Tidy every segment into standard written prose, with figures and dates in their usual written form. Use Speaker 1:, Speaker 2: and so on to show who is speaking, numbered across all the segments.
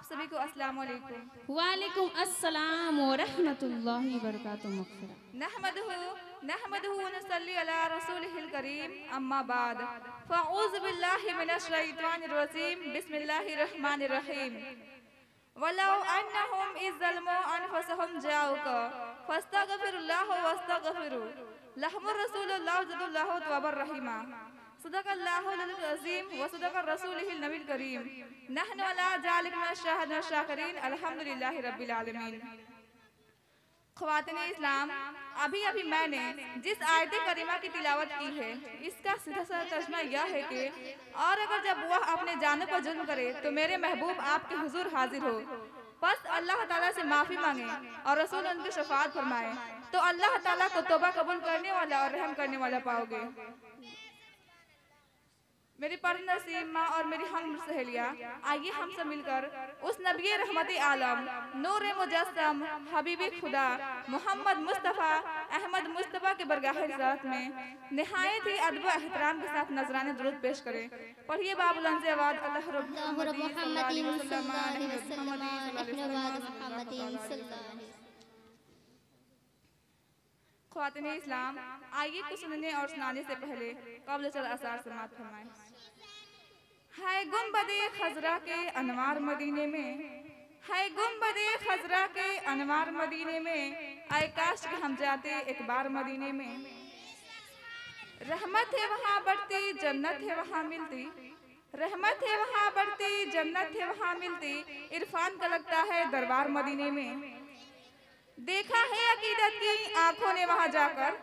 Speaker 1: आप सभी को अस्सलाम वालेकुम।
Speaker 2: वालेकुम अस्सलाम व रहमतुल्लाहि व बरकातुहू।
Speaker 1: नहमदुहु व नसल्ली अला रसूलिहिल करीम, अम्मा बाद, फ़अऊज़ु बिल्लाहि मिनश शैतानिर रजीम, बिस्मिल्लाहिर रहमानिर रहीम। वलौ अन्नहुम इज़ ज़लमू अनफुसहुम जाऊका फस्तगफिरुल्लाह वस्तगफिरु लहुमुर रसूलुल्लाह ज़ल्लल्लाहु तवब्बर रहीमा। सदक़ल्लाहुल अज़ीम व सदक़ रसूलिहिल नबील करीम। नहनु अला ज़ालिका मिनश शाहिदीन व शाकिरीन, अल्हम्दुलिल्लाहि रब्बिल आलमीन। ख़वातीन इस्लाम, अभी मैंने जिस आयत करीमा की तिलावत की है, इसका सीधा सा तर्जुमा यह है कि और अगर जब वह अपने जानों पर जुल्म करे तो मेरे महबूब आपके हुजूर हाजिर हो, बस अल्लाह ताला से माफ़ी मांगे और रसूल उनकी शफाअत फरमाए तो अल्लाह ताला को तौबा कबूल करने वाला और रहम करने वाला पाओगे। मेरी परनसीब माँ और मेरी हम सहेलियाँ, आइए हम सब मिलकर उस नबी रहमती आलम, नूर मुजस्सम, हबीबी खुदा मोहम्मद मुस्तफ़ा अहमद मुस्तफ़ा के बरगाह ज़ात में निहायत ही अदब एहतराम के साथ नजराने दुरूद पेश करें। पढ़िए बाबुलंज़ आवाज़ अल्लाह ख़वातीन इस्लाम, आइए कुछ सुनने और सुनाने से पहले क़ब्ल चल आसार समाअत फरमाएं। है गुंबदे खजरा के अनवार मदीने में, है गुंबदे खजरा के अनवार मदीने में, आए काश के हम जाते एक बार मदीने में। रहमत है वहाँ बढ़ती, जन्नत है वहाँ मिलती, रहमत है वहाँ बढ़ती, जन्नत है वहाँ मिलती, इरफान का लगता है दरबार मदीने में। देखा है अकीदत की आंखों ने वहाँ जाकर,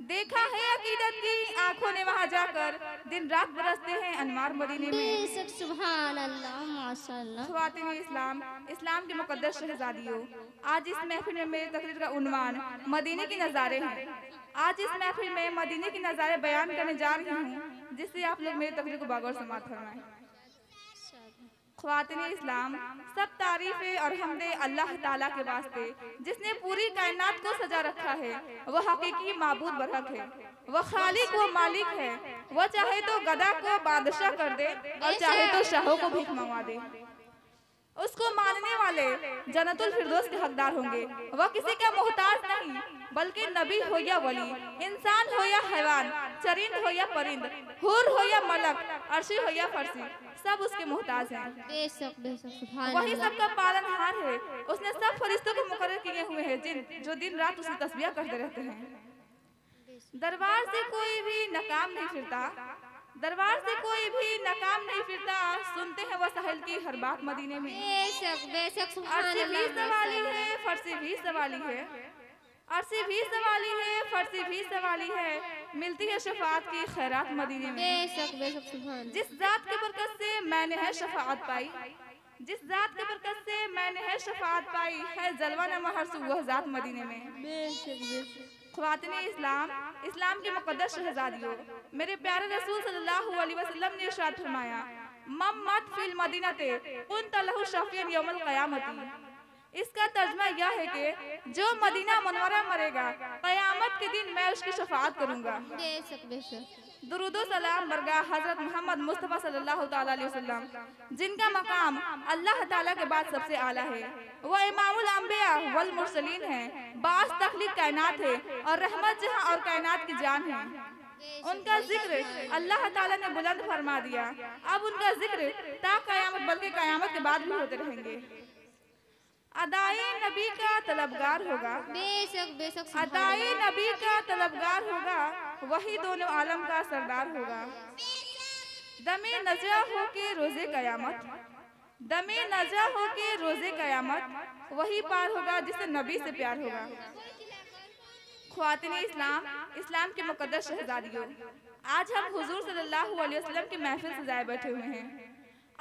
Speaker 1: देखा है अकीदत की आंखों ने वहाँ जाकर, दिन रात बरसते हैं अनवार मदीने में।
Speaker 2: सुभान अल्लाह, माशाअल्लाह।
Speaker 1: ख़वातीन इस्लाम, इस्लाम के मुक़द्दस शहज़ादियों, आज इस महफिल में मेरी तकरीर का उन्वान मदीने के नज़ारे हैं। आज इस महफिल में मदीने के नज़ारे बयान करने जा रही हूँ, जिससे आप लोग मेरी तकरीर को बागौर समाअत फरमाएं। ख़वातीन इस्लाम, सब तारीफ़ें और हमदे अल्लाह ताला के वास्ते जिसने पूरी कायनात को सजा रखा है। वह हकीकी माबूद बरहक है, वह खालिक व मालिक है। वह चाहे तो गदा को बादशाह कर दे और चाहे तो शाहों को भीख मंगवा दे। उसको मानने वाले जन्नतुल फिरदौस के हकदार होंगे। वह किसी का मोहताज नहीं, बल्कि नबी हो या वली, इंसान हो या हैवान, चरिंद हो या परिंद, हुर हो या मलक, अर्शी हो या फरसी, सब उसके मोहताज हैं।
Speaker 2: बेशक बेशक, सुभान
Speaker 1: वही
Speaker 2: अल्लाह।
Speaker 1: सबका पालनहार है। उसने सब फरिश्तों को मुकर्रर किए हुए हैं जो दिन रात उसकी तस्बीह करते रहते हैं। दरबार से कोई भी नकाम नहीं फिरता, दरबार से कोई भी नकाम नहीं फिरता, सुनते हैं वसाइल की हर बात मदीने में।
Speaker 2: बेशक बेशक, सुभान
Speaker 1: अर्शी भी
Speaker 2: अल्लाह।
Speaker 1: सवाली है, फरसी भी सवाली है, अर्शी भी सवाली है, फरसी भी सवाली है, मिलती है शफाअत की खैरात मदीने में।
Speaker 2: बेशक बेशक, सुभान।
Speaker 1: जिस जात की बरकत से मैंने है शफाअत पाई, जिस जात की बरकत से मैंने है शफाअत पाई, है जलवा नमा हर सू वह जात मदीने में।
Speaker 2: बेशक बेशक।
Speaker 1: ख़वातीन इस्लाम, इस्लाम के मुक़द्दस शहज़ादियों, मेरे प्यारे रसूल सल्लल्लाहु अलैहि वसल्लम ने इरशाद फरमाया, मम्मत फिल मदीनते कुन्त लहु शफ़ियन यौमल क़यामती। इसका तर्जुमा यह है कि जो मदीना मुनव्वरा मरेगा, क़यामत के दिन मैं उसकी शफाअत करूँगा।
Speaker 2: बेशक बेशक।
Speaker 1: दुरूदो सलाम बरगाह हज़रत मोहम्मद मुस्तफ़ा सल्लल्लाहु ताला अलैहि वसल्लम, जिनका मकाम अल्लाह ताला के बाद सबसे आला है। वह इमामुल अंबिया वल मुरसलीन है, बास तख्लीक कायनात है और रहमत जहां और कायनात की जान है। उनका जिक्र अल्लाह ताला ने बुलंद फरमा दिया। अब उनका जिक्र ता क़यामत बल्कि क़यामत के बाद भी होते रहेंगे। अदाए नबी का तलबगार होगा,
Speaker 2: बेशक बेशक,
Speaker 1: अदाए नबी का तलबगार होगा, वही दोनों आलम का सरदार होगा। दमे नजा हो के रोज़े क़यामत, दमे नजा हो के रोज़े क़यामत, वही पार होगा जिसे नबी से प्यार होगा। ख़वातीन इस्लाम, इस्लाम के मुक़द्दस शहज़ादियों, आज हम हुज़ूर सल्लल्लाहु अलैहि वसल्लम की महफिल सजाए बैठे हुए हैं।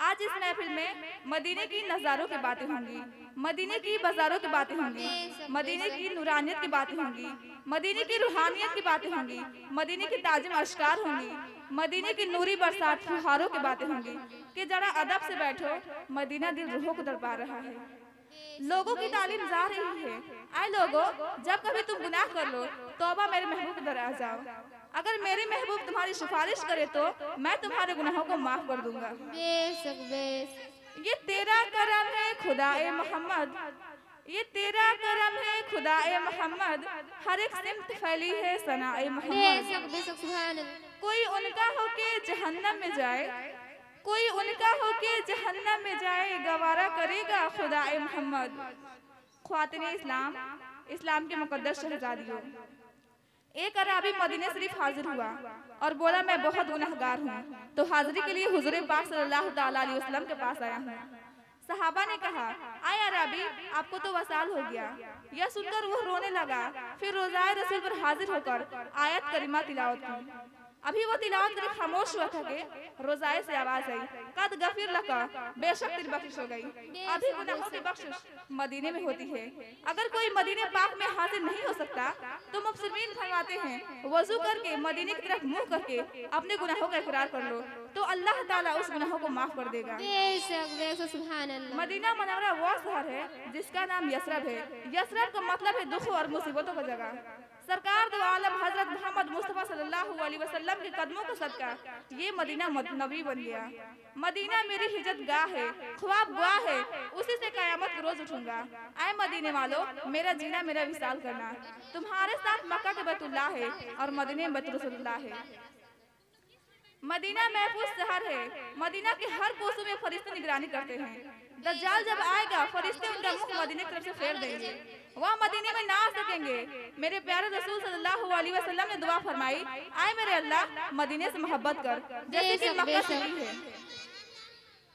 Speaker 1: आज इस महफिल में मदीने की नज़ारों की बातें होंगी, मदीने की बाजारों की बातें होंगी, मदीने की नूरानियत की बातें होंगी, मदीने की रूहानियत की बातें होंगी, मदीने की ताजिम अश्कार होंगी, मदीने की नूरी बरसात फुहारों की बातें होंगी कि जरा अदब से बैठो, मदीना दिल रूहों को दरबा रहा है। लोगों की तालीम जा रही है। आए लोगों, जब कभी तुम गुनाह कर लो, तौबा मेरे महबूब के दर आ जाओ। अगर मेरे महबूब तुम्हारी सिफारिश करे तो मैं तुम्हारे गुनाहों को माफ कर दूंगा।
Speaker 2: बेशक बेशक।
Speaker 1: ये तेरा करम है खुदाए मोहम्मद, ये तेरा करम है खुदाए मोहम्मद, हर एक सिमत फैली है सनाए मोहम्मद।
Speaker 3: बेशक सुभान अल्लाह।
Speaker 1: कोई उनका हो के जहन्नम में जाए, कोई उनका हो के जहन्नम में जाए, गवारा करेगा खुदाए मोहम्मद। ख्वातीन इस्लाम, इस्लाम के मुकद्दस शहजादियों, एक अराबी मदीने शरीफ हाजिर हुआ और बोला मैं बहुत गुनहगार हूँ, तो हाजिरी के लिए हुजूर पाक सल्लल्लाहु ताला अलैहि वसल्लम के पास आया हूँ। सहाबा ने कहा, आए अराबी, आपको तो वसाल हो गया। यह सुनकर वो रोने लगा। फिर रोज़ाए रसूल पर हाजिर होकर आयत करीमा तिलावत की। अभी वो तिलावत करके खामोश हुआ था कि रोज़ाए से आवाज आई, कद गफिर लका, बेशक तेरी बख्शिश हो गई। अभी गुनाहों की बख्शिश मदीने में होती है। अगर कोई मदीने पाक में हाजिर नहीं हो सकता तो मुफस्सिरीन फरमाते हैं वजू करके मदीने की तरफ मुंह करके अपने गुनाहों का इकरार कर लो तो अल्लाह ताला उस गुनाहों को माफ कर देगा।
Speaker 3: बेशक सुभान अल्लाह।
Speaker 1: मदीना मनवरा वो शहर है जिसका नाम यसरब है। यसरब का मतलब है दुख और मुसीबतों का जगह। सरकार दो आलम हजरत मोहम्मद मुस्तफ़ा सल्लल्लाहु अलैहि वसल्लम के कदमों का सदका ये मदीना नबी बन गया। मदीना मेरी हिजत गाह है, ख्वाब गाह है, उसी से कयामत के रोज उठूंगा। आए मदीने वालों, मेरा जीना मेरा विशाल करना। तुम्हारे साथ मक्का के बैतुल्लाह है और मदीने में बैतुल रसूलुल्लाह है। मदीना महफूज शहर है। मदीना के हर कोसों में फरिश्ते निगरानी करते हैं। दज्जाल जब आएगा फरिश्ते उनका मुख मदीने की तरफ से फेर देंगे, वह मदीने में ना आ सकेंगे। मेरे प्यारे रसूल सल्लल्लाहु अलैहि वसल्लम ने दुआ फरमाई, आए मेरे अल्लाह मदीने से मोहब्बत कर जैसे कि मक्का से की है।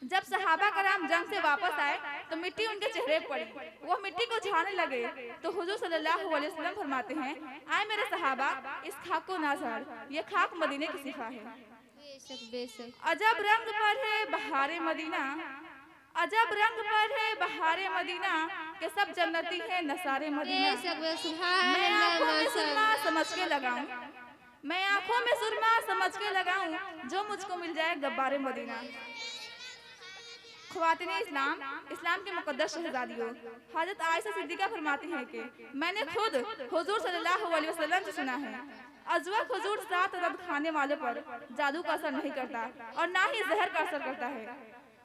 Speaker 1: जब सहाबा कराम जंग से वापस आए तो मिट्टी उनके चेहरे पर पड़ी। वो मिट्टी को झाड़ने लगे तो हुजूर सल्लल्लाहु अलैहि वसल्लम फरमाते हैं, आए मेरे सहाबा, इस खाक को ना झाड़, ये खाक मदीने की सिफा है। अजब रंग पर है बहारे मदीना, अजब रंग पर है बहारे मदीना, के सब जन्नती है नसारे मदीना। मैं आँखों में सुरमा समझ के लगाऊं, मैं आँखों में सुरमा समझ के लगाऊं, जो मुझको मिल जाए गब्बारे मदीना। ख्वातीन इस्लाम, इस्लाम के मुकद्दस शहजादियों, हजरत आयशा सिद्दीक़ा फरमाती हैं कि मैंने खुद हुजूर सल्लल्लाहु अलैहि वसल्लम से सुना है, अजवा हुजूर 7 अदद खाने वालों पर जादू का असर नहीं करता और ना ही जहर का असर करता है।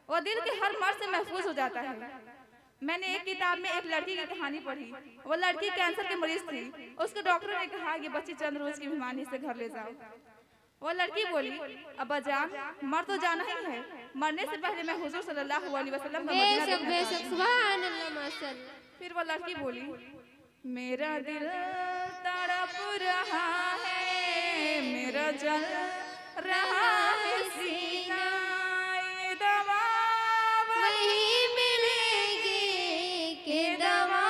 Speaker 1: वह दिल के हर मर्ज से महफूज हो जाता है। मैंने एक किताब में एक लड़की की कहानी पढ़ी। वो लड़की कैंसर की मरीज थी। उसके डॉक्टर ने कहा ये बच्ची चंद रोज की बीमारी से घर ले जाओ। वो लड़की बोली, अब्बा जान, मर तो जाना ही है, मरने से पहले मैं हुजूर सल्लल्लाहु अलैहि वसल्लम का मदीना देखना चाहती हूं। फिर वो लड़की बोली, मेरा दिल तड़प रहा है, मेरा जल रहा है सीना, ये दवा वही मिलेगी, के दवा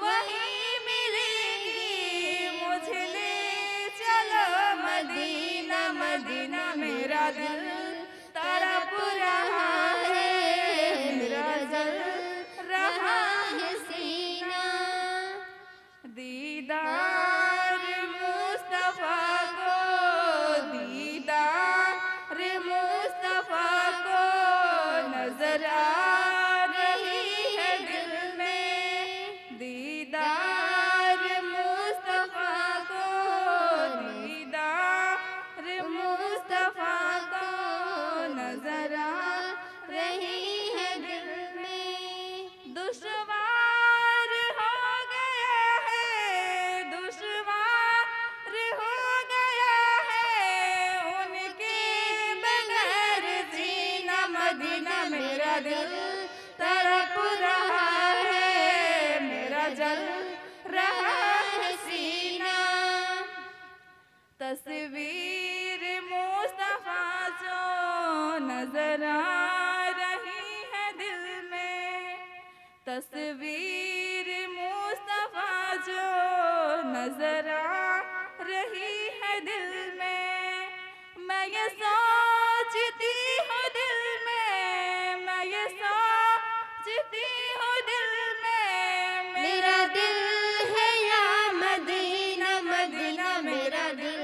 Speaker 1: वही मिलेगी, मुझे ले चलो मदीना, मदीना मेरा दिल तड़प रहा है, मेरा जल रहा है सीना। दीदार मुस्तफा को, दीदार मुस्तफा को नजर आ रही है दिल में, दीदार मुस्तफा को, दीदार मुस्तफा को नजर आ रही है दिल में। दुश्वार हो गया है, दुश्वार हो गया है, उनके बगैर जीना, मदीना मेरा दिल तड़प रहा है, मेरा जल रहा है सीना। तस्वीर मुस्तफा जो नजर आ रही है दिल में, तस्वीर मुस्तफा जो नजर आ रही है दिल में। मैं ये सोचती हूँ दिल में, मैं ये सोचती हूँ दिल में, मेरा दिल है या मदीना, मदीना मेरा दिल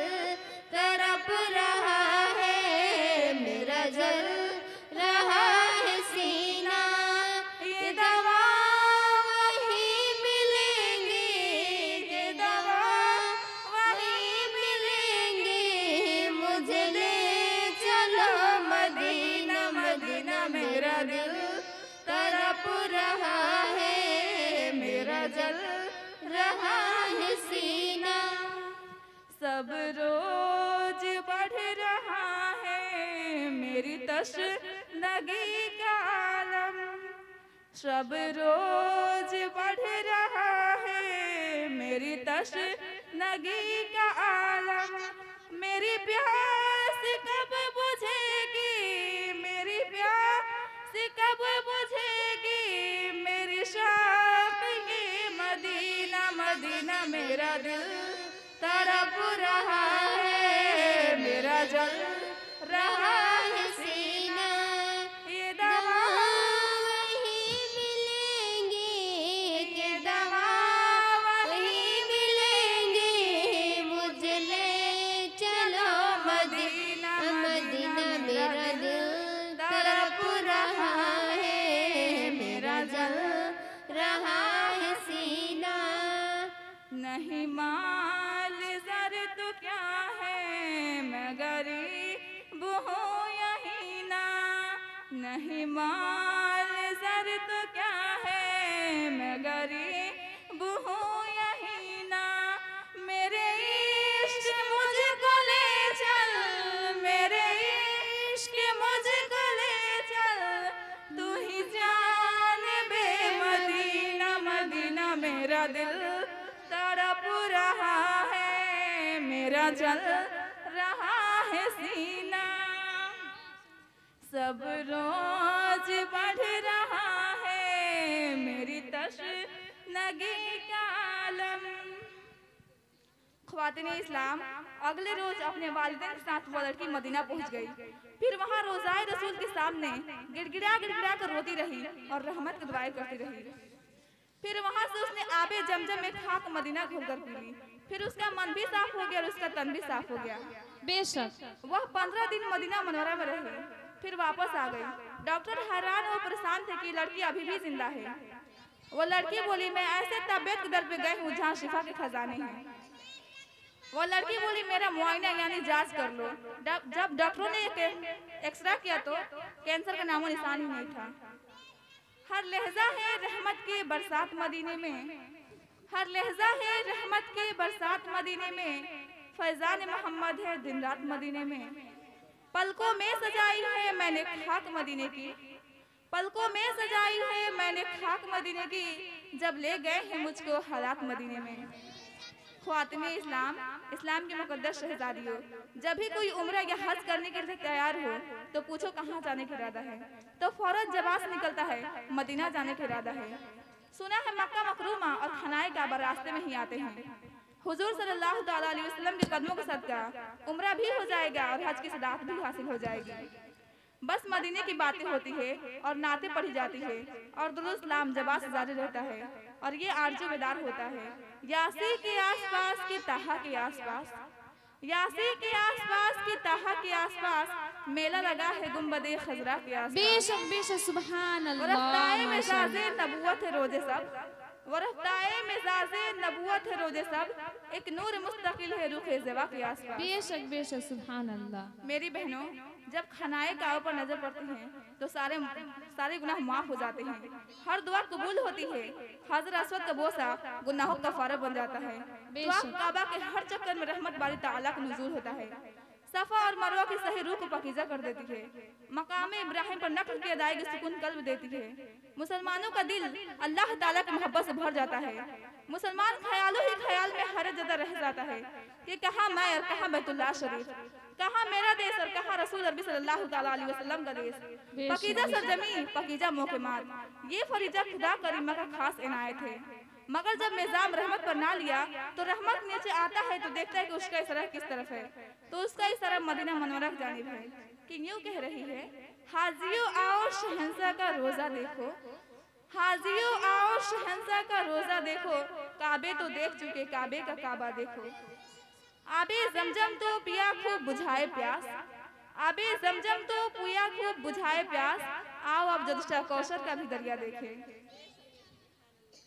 Speaker 1: तड़प रहा है, मेरा जल रहा है सीना। ये दवा वही मिलेगी, ये दवा
Speaker 3: जल रहा है सीना।
Speaker 1: सब रोज बढ़ रहा है मेरी तशनगी का आलम। सब रोज बढ़ रहा है मेरी तशनगी का आलम। मेरी प्यास कब बुझेगी, मेरी प्यास कब बुझेगी, मेरी शौक की मदीना मदीना। मेरा दिल तड़प रहा है, मेरा जल रहा है सीना। ये दवा
Speaker 3: वही मिलेंगी कि दवा वही मिलेंगी। मुझे ले चलो मदीना मदीना। मेरा दिल तड़प रहा है, मेरा जल रहा है सीना।
Speaker 1: नहीं माल जर तो क्या है, मैं गरीब हूँ यही ना। नहीं माल जर तो क्या है, मैं गरीब हूँ यही ना। मेरे इश्क मुझको ले चल, मेरे इश्क मुझको ले चल। तू ही जान बे मदीना मदीना। मेरा दिल तड़प रहा है, मेरा जल रहा है सीना। सब रोज बढ़ रहा है मेरी तशनगी का आलम। ख्वातीन इस्लाम अगले रोज अपने वालिदैन के साथ वो लड़की मदीना पहुंच गई। फिर वहां रोज़ाए रसूल के सामने गिड़गिड़ा गिड़गिड़ा कर रोती रही और रहमत की दुआएं करती रही। फिर वहां से उसने आबे जमजम में खाक मदीना घोलकर पी ली। फिर उसका मन भी साफ हो गया और उसका तन भी साफ हो गया।
Speaker 2: बेशक
Speaker 1: वह 15 दिन मदीना मनोरा में रही, फिर वापस आ गई। डॉक्टर हैरान और परेशान थे कि लड़की अभी भी जिंदा है। वो लड़की बोली, मैं ऐसे तबियत के दर पे गई हूँ जहाँ शिफा के खजाने हैं। वो लड़की बोली, मेरा मुआयना यानी जांच कर लो। जब डॉक्टरों ने एक्सरे किया तो कैंसर का नामो निशान ही नहीं था। हर लहजा है रहमत की बरसात मदीने में, हर लहजा है रहमत की बरसात मदीने में। फैजान मोहम्मद है दिन रात मदीने में। पलकों में सजाई है मैंने खाक मदीने की, पलकों में सजाई है मैंने खाक मदीने की। जब ले गए हैं मुझको हालात मदीने में। ख्वातीन इस्लाम, इस्लाम की मुकद्दस शहजादियों, जब भी कोई उम्रा या हज करने के लिए तैयार हो तो पूछो कहाँ जाने का इरादा है, तो फौरन जवाब से निकलता है मदीना जाने का इरादा है। सुना है मक्का मकरूमा और खनाए काबा रास्ते में ही आते हैं। हुजूर सल्लल्लाहु अलैहि वसल्लम के कदमों का सदका उम्रा भी हो जाएगा और हज की सदात भी हासिल हो जाएगी। बस मदीने की बातें होती है और नाते पढ़ी जाती है और दुरूद सलाम जवाब से जारी रहता है और ये आरज़ू बेदार होता है। यासी के आसपास की ताहा के आसपास, यासी के आसपास की ताहा के आसपास मेला लगा है गुंबदे खजरा के आसपास।
Speaker 2: बेशक बेशक सुभान अल्लाह।
Speaker 1: वरफ्ताए मिजाजे नबुवत है रोजे सब, वरफ्ताए मिजाजे नबुवत है रोजे सब। एक नूर मुस्तकिल है रुखे ज़वा के आसपास।
Speaker 2: बेशक बेशक सुभान अल्लाह।
Speaker 1: मेरी बहनों, जब खनाए काबा पर नजर पड़ती है तो सारे गुनाह माफ हो जाते हैं, हर दुआ कबूल होती है। हाजिर अस्वद का बोसा गुनाहों का फारा बन जाता है। दुआ काबा के हर चक्कर में रहमत बारी ताला का नुज़ूल होता है। सफा और मरवा की सही रूह को पकीजा कर देती है। मकाम इब्राहिम पर नक्ल की अदायगी सुकून कल्ब देती है। मुसलमानों का दिल अल्लाह ताला की मोहब्बत से भर जाता है। मुसलमान ख्यालों ही ख्याल में हर जगह रह जाता है कि कहाँ मैं और कहाँ बैतुल्लाह शरीफ, कहाँ मेरा देश और कहाँ रसूल अरबी सल्लल्लाहु अलैहि वसल्लम का देश। पकीजा सरजमी, पकीजा मौकेमात, ये फरीजा खुदा करीमा का खास इनायत है। मगर जब निजाम रहमत पर ना लिया तो रहमत नीचे आता है तो देखता है कि उसका इशारा किस तरफ है, तो उसका इशारा मदीना मनवरा की जानिब है। कि यूं कह रही है, हाजियो आओ शहंशाह का रोजा देखो, हाजियो आओ शहंशाह का रोजा देखो। काबे तो देख चुके, काबे का काबा देखो। आबे जमजम तो पिया खूब बुझाए प्यास, आबे जमजम तो पिया खूब बुझाए प्यास। आओ अब जदुशा कौशर का भी दरिया देखे।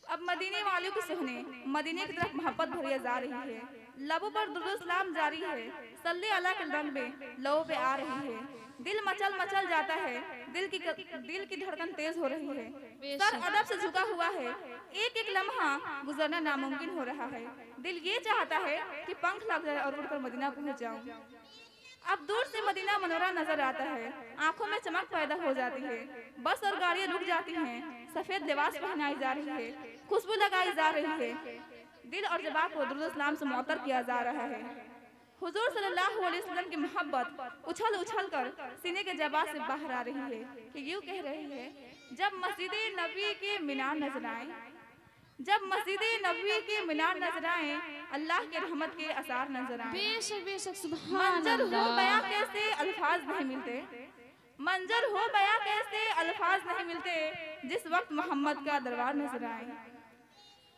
Speaker 1: अब मदीने वालों की सुहने मदीने की तरफ मोहब्बत भरिया जा रही है। लबों पर दुरूद सलाम जारी है, सल्ले अला के रंग में लबों पे आ रही है। दिल मचल मचल जाता है, दिल की धड़कन तेज हो रही है। सर अदब से झुका हुआ है, एक एक लम्हा गुजरना नामुमकिन हो रहा है। दिल ये चाहता है कि पंख लग जाए और उड़कर मदीना पहुंच जाऊं। अब दूर से मदीना मनोरा नजर आता है, आंखों में चमक पैदा हो जाती है। बस और गाड़ियां रुक जाती हैं, सफेद लिबास पहनाई जा रही है, खुशबू लगाई जा रही है, दिल और ज़बान को दुरूद सलाम से मुअत्तर किया जा रहा है। हुजूर सल्लल्लाहु अलैहि वसल्लम की मोहब्बत उछल उछल कर सीने के जबा से बाहर आ रही है कि यूँ कह रही है, जब मस्जिद नबी के मीनार नजर आए, जब मस्जिद नबी के मीनार नजर आए, अल्लाह के रहमत के आसार नजर आए।
Speaker 2: बेशक बेशक सुभान
Speaker 1: मंजर हो
Speaker 2: अल्लाह।
Speaker 1: बयां कैसे अल्फाज नहीं मिलते, मंजर हो बयां कैसे अल्फाज नहीं मिलते, जिस वक्त मोहम्मद का दरबार नजर आए।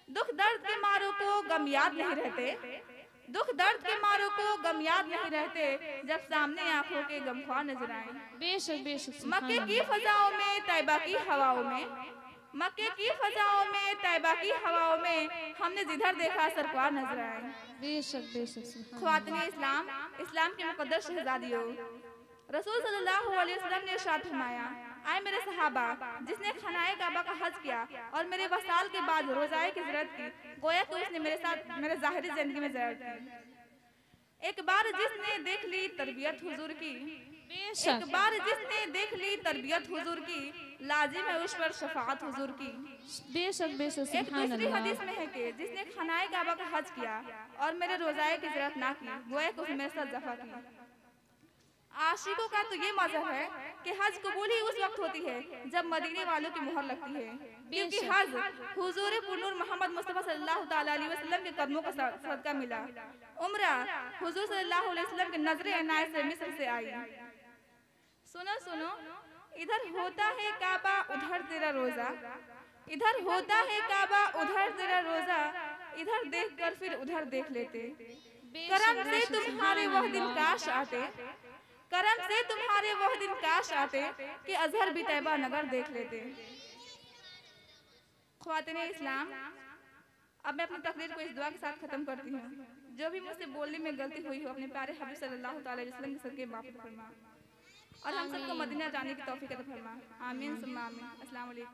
Speaker 1: दुख दर्द के मारों को गम याद नहीं रहते, दुख दर्द के मारों को गम याद नहीं रहते, जब सामने आंखों के गमख्वार नजर आए।
Speaker 2: बेशक बेशक
Speaker 1: मक्के
Speaker 2: सुभान
Speaker 1: की
Speaker 2: अल्लाह।
Speaker 1: फजाओं में तैबा की हवाओं में, मक्के की फजाओं में तैबा की हवाओं में, हमने जिधर देखा सरकार नजर आए।
Speaker 2: बेशक बेशक सुभान
Speaker 1: ख्वातीन इस्लाम, इस्लाम के मुकद्दस शहजादियों, रसूल सल्लल्लाहु अलैहि वसल्लम ने इरशाद फरमाया, आए मेरे सहाबा, जिसने खनाए काबा का हज किया और मेरे वसाल के बाद रोजाए की ज़ियारत की, गोया कि उसने मेरे साथ मेरे ज़ाहिरी जिंदगी में ज़ियारत की। एक बार जिसने देख ली तरबियत हुजूर की,
Speaker 2: बेशक
Speaker 1: एक बार जिसने देख ली तरबियत हुजूर की, लाजिम है उस पर शफाअत हुजूर की।
Speaker 2: बेशक बेशक
Speaker 1: एक
Speaker 2: सुभान
Speaker 1: दूसरी
Speaker 2: अल्लाह।
Speaker 1: हदीस में है कि जिसने खनाए काबा का हज किया और मेरे रोजाए की ज़ियारत ना की, गोया कि उसने मेरे साथ जफा की। आशिकों का तो ये मज़हब है कि हज कबूल ही उस वक्त होती है जब मदीने वालों की मुहर लगती है, क्योंकि हज हुजूर पुरनूर मोहम्मद मुस्तफ़ा सल्लल्लाहु ताला अलैहि वसल्लम के कदमों का सदका मिला। उम्रा हुजूर सल्लल्लाहु अलैहि वसल्लम के नजर इनायत से मिस्र से आई। सुनो सुनो, इधर होता है काबा उधर तेरा रोजा, इधर होता है काबा उधर तेरा रोजा, इधर देख कर फिर उधर देख लेते। करम से तुम्हारे वह दिन काश आते, करम से तुम्हारे वह दिन काश आते, कि अजहर भी तैबा नगर देख लेते। ख्वातीन इस्लाम, अब मैं अपनी तकरीर को इस दुआ के साथ खत्म करती हूँ, जो भी मुझसे बोलने में गलती हुई हो अपने प्यारे हबीब सल्लल्लाहु अलैहि वसल्लम के सदके माफ फरमा, और हम सबको मदीना जाने की तौफीक अता फरमा। आमीन सुम्मा आमीन। अस्सलाम वालेकुम।